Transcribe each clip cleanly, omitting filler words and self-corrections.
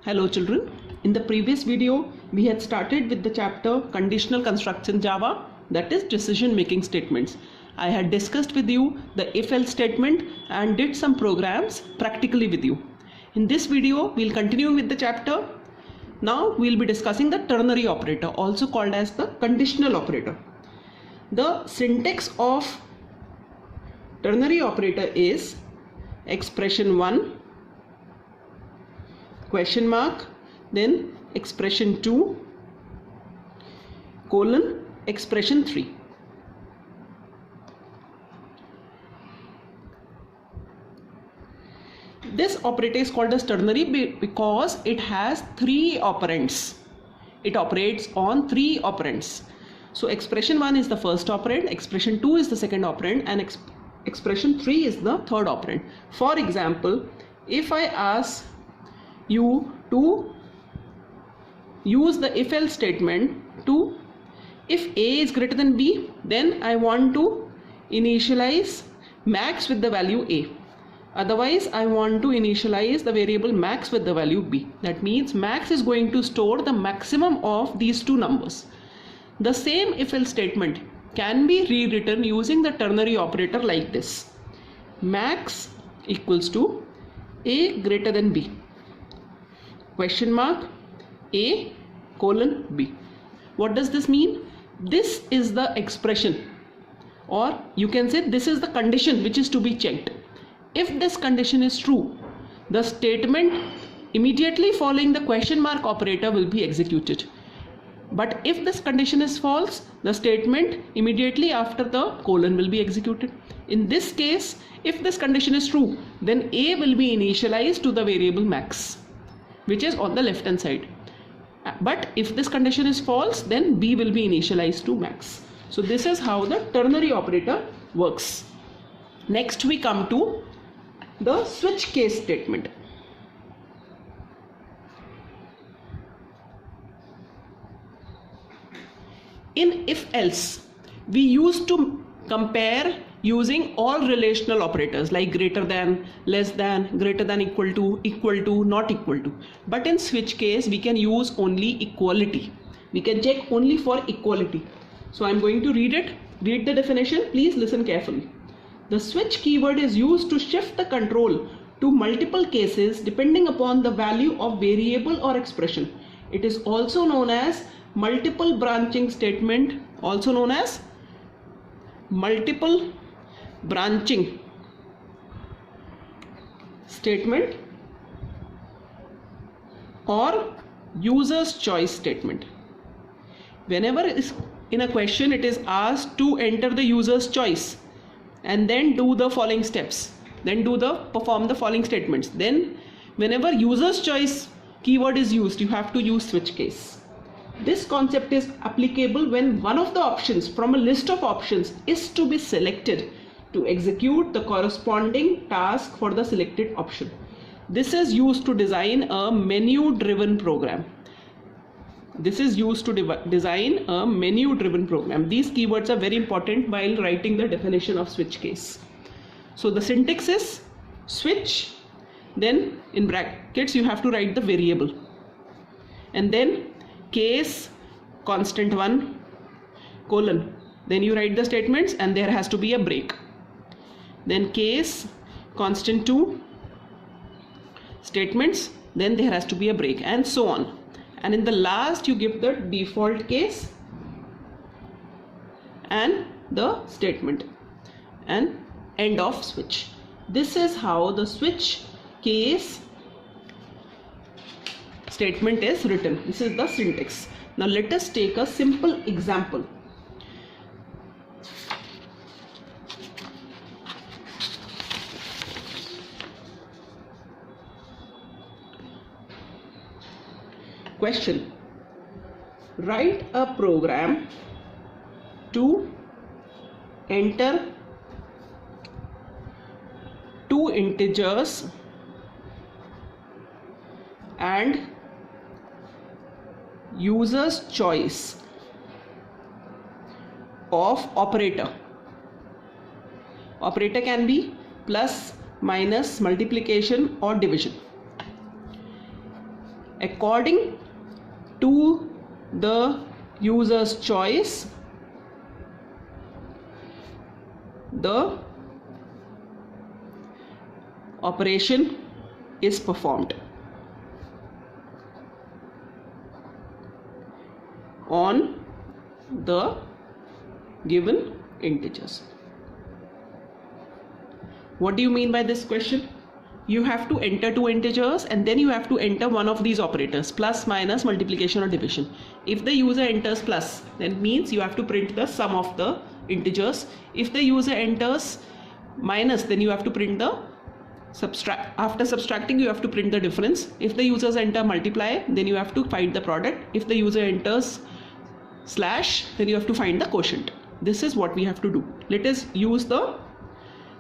Hello children. In the previous video, we had started with the chapter Conditional Constructs in Java, that is decision making statements. I had discussed with you the if-else statement and did some programs practically with you. In this video, we'll continue with the chapter. Now we'll be discussing the ternary operator, also called as the conditional operator. The syntax of ternary operator is expression 1, question mark, then expression 2, colon, expression 3. This operator is called as ternary because it has 3 operands. It operates on 3 operands. So expression 1 is the first operand, expression 2 is the second operand, and expression 3 is the third operand. For example, if I ask you to use the if-else statement to, if A is greater than B, then I want to initialize max with the value A. Otherwise, I want to initialize the variable max with the value B. That means max is going to store the maximum of these two numbers. The same if-else statement can be rewritten using the ternary operator like this. Max equals to A greater than B. Question mark A colon B. What does this mean? This is the expression, or you can say this is the condition which is to be checked. If this condition is true, the statement immediately following the question mark operator will be executed. But if this condition is false, the statement immediately after the colon will be executed. In this case, if this condition is true, then A will be initialized to the variable max, which is on the left hand side. But if this condition is false, then B will be initialized to max. So this is how the ternary operator works. Next we come to the switch case statement. In if-else, we used to compare using all relational operators like greater than, less than, greater than, equal to, not equal to. But in switch case, we can use only equality. We can check only for equality. So I'm going to read the definition. Please listen carefully. The switch keyword is used to shift the control to multiple cases depending upon the value of variable or expression. It is also known as multiple branching statement, also known as multiple branching statement or user's choice statement. Whenever in a question it is asked to enter the user's choice and then do the following steps, then perform the following statements, then whenever user's choice keyword is used, you have to use switch case. This concept is applicable when one of the options from a list of options is to be selected to execute the corresponding task for the selected option. This is used to design a menu-driven program. These keywords are very important while writing the definition of switch case. So the syntax is switch, then in brackets you have to write the variable, and then case constant 1 colon, then you write the statements and there has to be a break, then case constant 2 statements, then there has to be a break, and so on. And in the last you give the default case and the statement and end of switch. This is how the switch case statement is written. This is the syntax. Now let us take a simple example. Question: write a program to enter 2 integers and user's choice of operator. Operator can be plus, minus, multiplication or division. according to the user's choice, the operation is performed on the given integers. What do you mean by this question? You have to enter two integers and then you have to enter one of these operators, plus, minus, multiplication or division. If the user enters plus, then means you have to print the sum of the integers. If the user enters minus, then you have to print the subtract. After subtracting, you have to print the difference. If the users enter multiply, then you have to find the product. If the user enters slash, then you have to find the quotient. This is what we have to do. Let us use the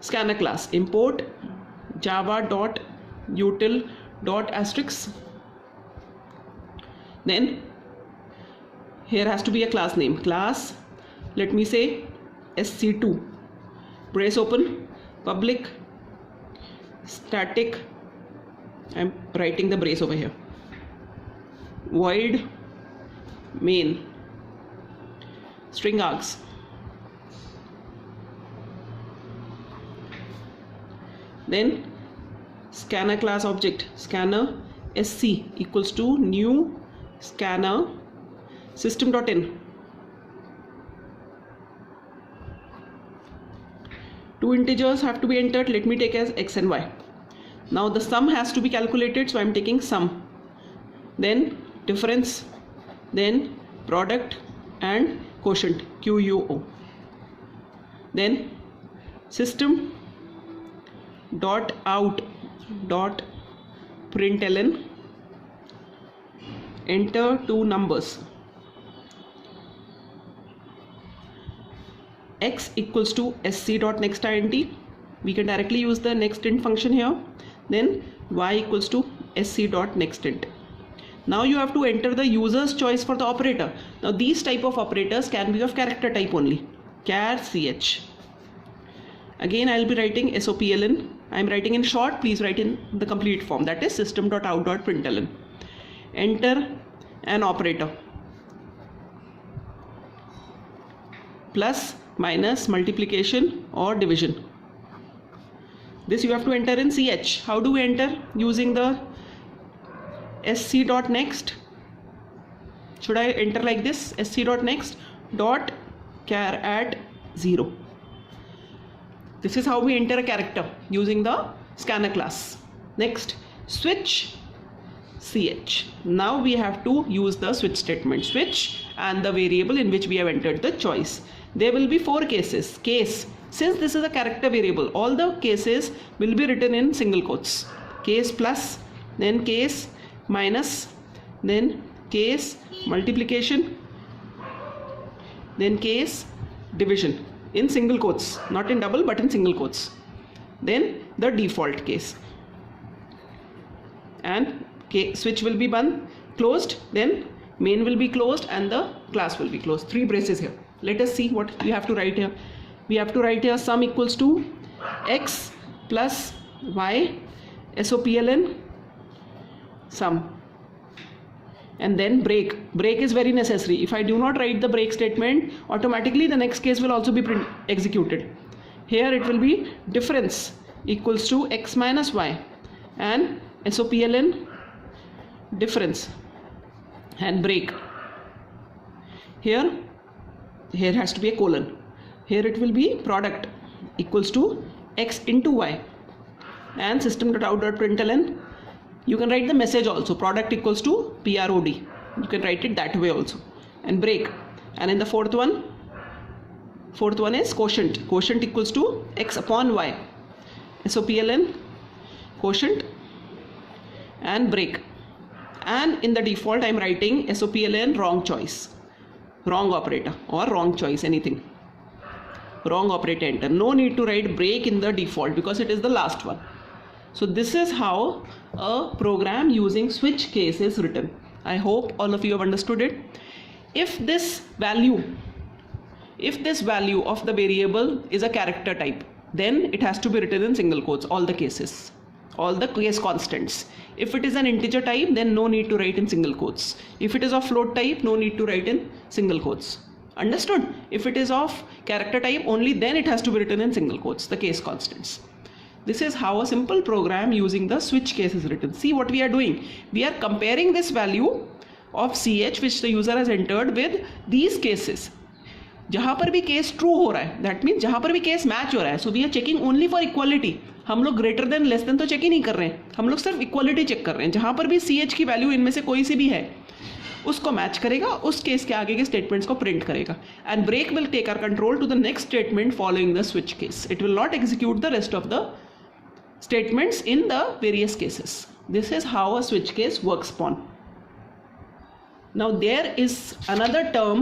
scanner class. Import java.util.asterisk. Then here has to be a class name. Class, let me say sc2, brace open, public static, I'm writing the brace over here, void main string args. Then scanner class object, scanner sc equals to new scanner system.in. Two integers have to be entered. Let me take as x and y. Now the sum has to be calculated, so I am taking sum, then difference, then product and quotient QUO. Then system dot out dot println, enter two numbers, x equals to sc dot next int, we can directly use the next int function here, then y equals to sc dot next int. Now you have to enter the user's choice for the operator. Now these type of operators can be of character type only, char ch. Again I will be writing sopln. I am writing in short, please write in the complete form, that is system.out.println. Enter an operator, plus, minus, multiplication or division. This you have to enter in ch. How do we enter? Using the sc.next. Should I enter like this? sc.next dot char at 0. This is how we enter a character using the scanner class. Next, switch ch. Now we have to use the switch statement, switch and the variable in which we have entered the choice. There will be 4 cases. Since this is a character variable, all the cases will be written in single quotes. Case plus, then case minus, then case multiplication, then case division, in single quotes, not in double but in single quotes. Then the default case, and switch will be closed, then main will be closed and the class will be closed. 3 braces here. Let us see what we have to write here. We have to write here sum equals to x plus y sopln sum, and then break. Break is very necessary. If I do not write the break statement, automatically the next case will also be executed. Here it will be difference equals to x minus y and sopln difference and break. Here has to be a colon. Here it will be product equals to x into y and system.out.println. You can write the message also, product equals to prod. You can write it that way also, and break. And in the fourth one is quotient. Quotient equals to x upon y. sopln quotient and break. And in the default I am writing sopln wrong choice, wrong operator or wrong choice, anything. Wrong operator enter. No need to write break in the default because it is the last one. So this is how a program using switch case is written. I hope all of you have understood it. If this value of the variable is a character type, then it has to be written in single quotes, all the cases. all the case constants. If it is an integer type, then no need to write in single quotes. If it is of float type, no need to write in single quotes. Understood? If it is of character type, only then it has to be written in single quotes, the case constants. This is how a simple program using the switch case is written. See what we are doing. We are comparing this value of ch which the user has entered with these cases. जहाँ पर भी case true हो रहा है, that means जहाँ पर भी case match हो रहा है, so we are checking only for equality. हम लोग ग्रेटर देन लेस देन तो चेक ही नहीं कर रहे हैं, हम लोग सिर्फ इक्वालिटी चेक कर रहे हैं. जहाँ पर भी सी एच की वैल्यू इनमें से कोई सी भी है उसको मैच करेगा, उस केस के आगे के स्टेटमेंट्स को प्रिंट करेगा. And break will take our control to the next statement following the switch case. It will not execute the rest of the statements in the various cases. This is how a switch case works upon. Now there is another term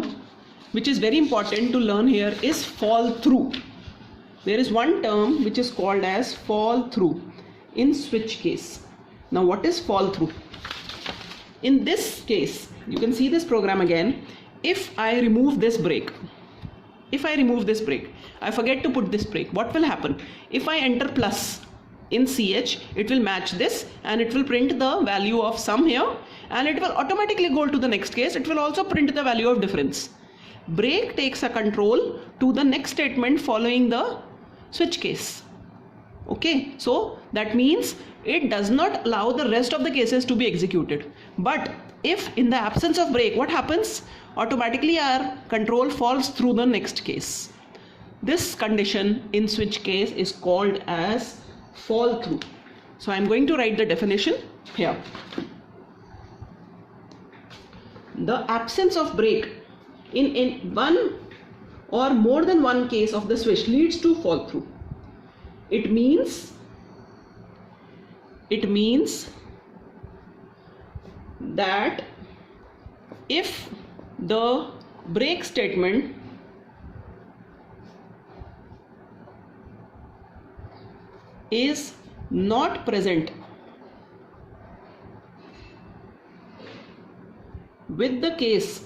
which is very important to learn here is fall through. There is one term which is called as fall through in switch case. Now what is fall through? In this case, you can see this program again. If I remove this break, I forget to put this break, what will happen? If I enter plus in ch, it will match this and it will print the value of sum here, and it will automatically go to the next case. It will also print the value of difference. Break takes a control to the next statement following the switch case. Okay, so that means it does not allow the rest of the cases to be executed. But if in the absence of break, what happens? Automatically our control falls through the next case. This condition in switch case is called as fall through. So I am going to write the definition here. The absence of break in one or more than one case of the switch leads to fall through. It means that if the break statement is not present with the case,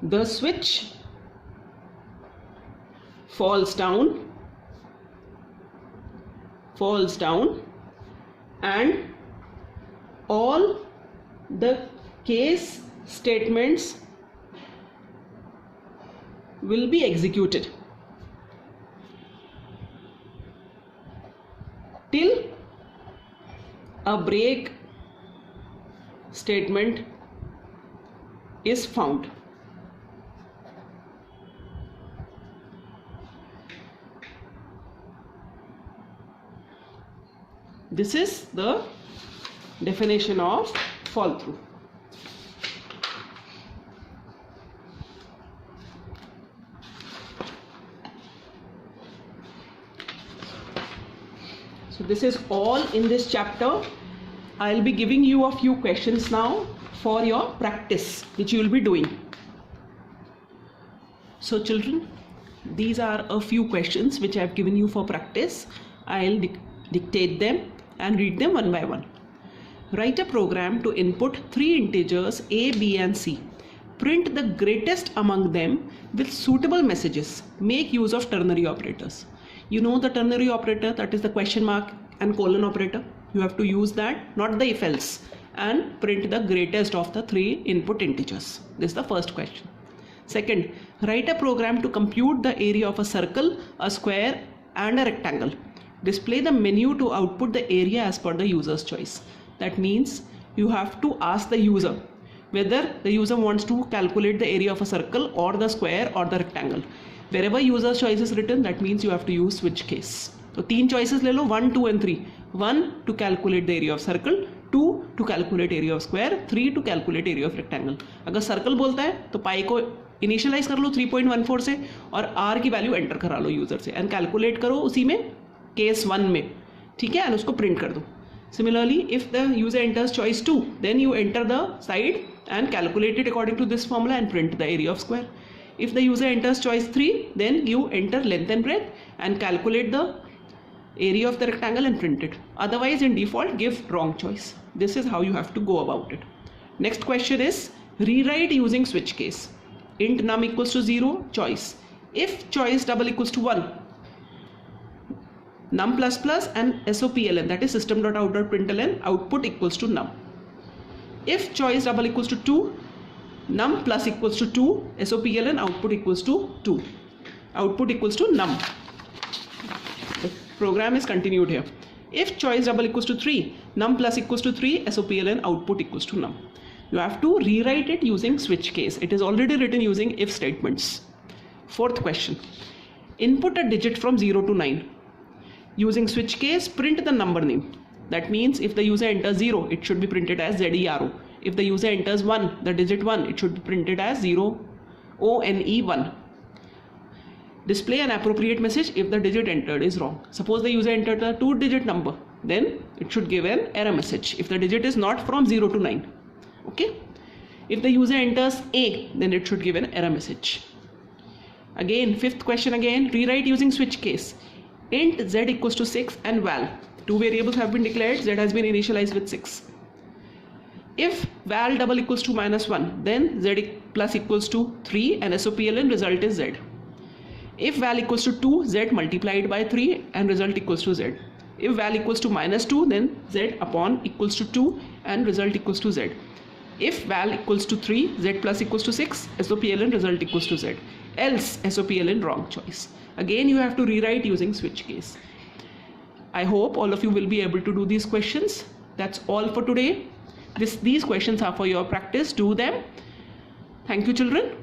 the switch falls down and all the case statements will be executed till a break statement is found. This is the definition of fall through. So this is all in this chapter. I'll be giving you a few questions now for your practice, which you will be doing. So children, these are a few questions which I have given you for practice. I'll dictate them and read them one by one. Write a program to input 3 integers a, b and c. Print the greatest among them with suitable messages. Make use of ternary operators. You know the ternary operator, that is the question mark and colon operator. You have to use that, not the if else, and print the greatest of the 3 input integers. This is the first question. Second, write a program to compute the area of a circle, a square and a rectangle. Display the menu to output the area as per the user's choice. That means you have to ask the user whether the user wants to calculate the area of a circle or the square or the rectangle. Wherever user's choice is written, that means you have to use switch case. So 3 choices ले लो, 1, 2 and 3. 1 to calculate the area of circle, 2 to calculate area of square, 3 to calculate area of rectangle. अगर circle बोलता है तो पाई को initialise कर लो 3.14 से और r की वैल्यू एंटर करा लो यूजर से एंड कैलकुलेट करो उसी में केस 1 में, ठीक है, एंड उसको प्रिंट कर दो. Similarly, if the user enters choice 2, then you enter the side and calculate it according to this formula and print the area of square. If the user enters choice 3, then you enter length and breadth and calculate the area of the rectangle and print it. Otherwise, in default, give wrong choice. This is how you have to go about it. Next question is rewrite using switch case. Int num equals to 0, choice. If choice double equals to 1, num plus plus and SOPLN, that is system.out.println, output equals to num. If choice double equals to 2, num plus equals to 2, SOPLN, output equals to 2. Output equals to num. The program is continued here. If choice double equals to 3, num plus equals to 3, SOPLN, output equals to num. You have to rewrite it using switch case. It is already written using if statements. Fourth question. Input a digit from 0 to 9. Using switch case, print the number name. That means if the user enters 0, it should be printed as ZERO. If the user enters 1, the digit 1, it should be printed as 0 ONE1. Display an appropriate message if the digit entered is wrong. Suppose the user entered a 2-digit number, then it should give an error message if the digit is not from 0 to 9. Okay? If the user enters A, then it should give an error message. Again, fifth question again, rewrite using switch case. Int z equals to 6 and val. Two variables have been declared, z has been initialized with 6. If val double equals to -1, then z plus equals to 3 and SOPLN result is z. If val equals to 2, z multiplied by 3 and result equals to z. If val equals to -2, then z upon equals to 2 and result equals to z. If val equals to 3, z plus equals to 6, SOPLN result equals to z. Else SOPLN wrong choice. Again you have to rewrite using switch case. I hope all of you will be able to do these questions. That's all for today. These questions are for your practice. Do them. Thank you, children.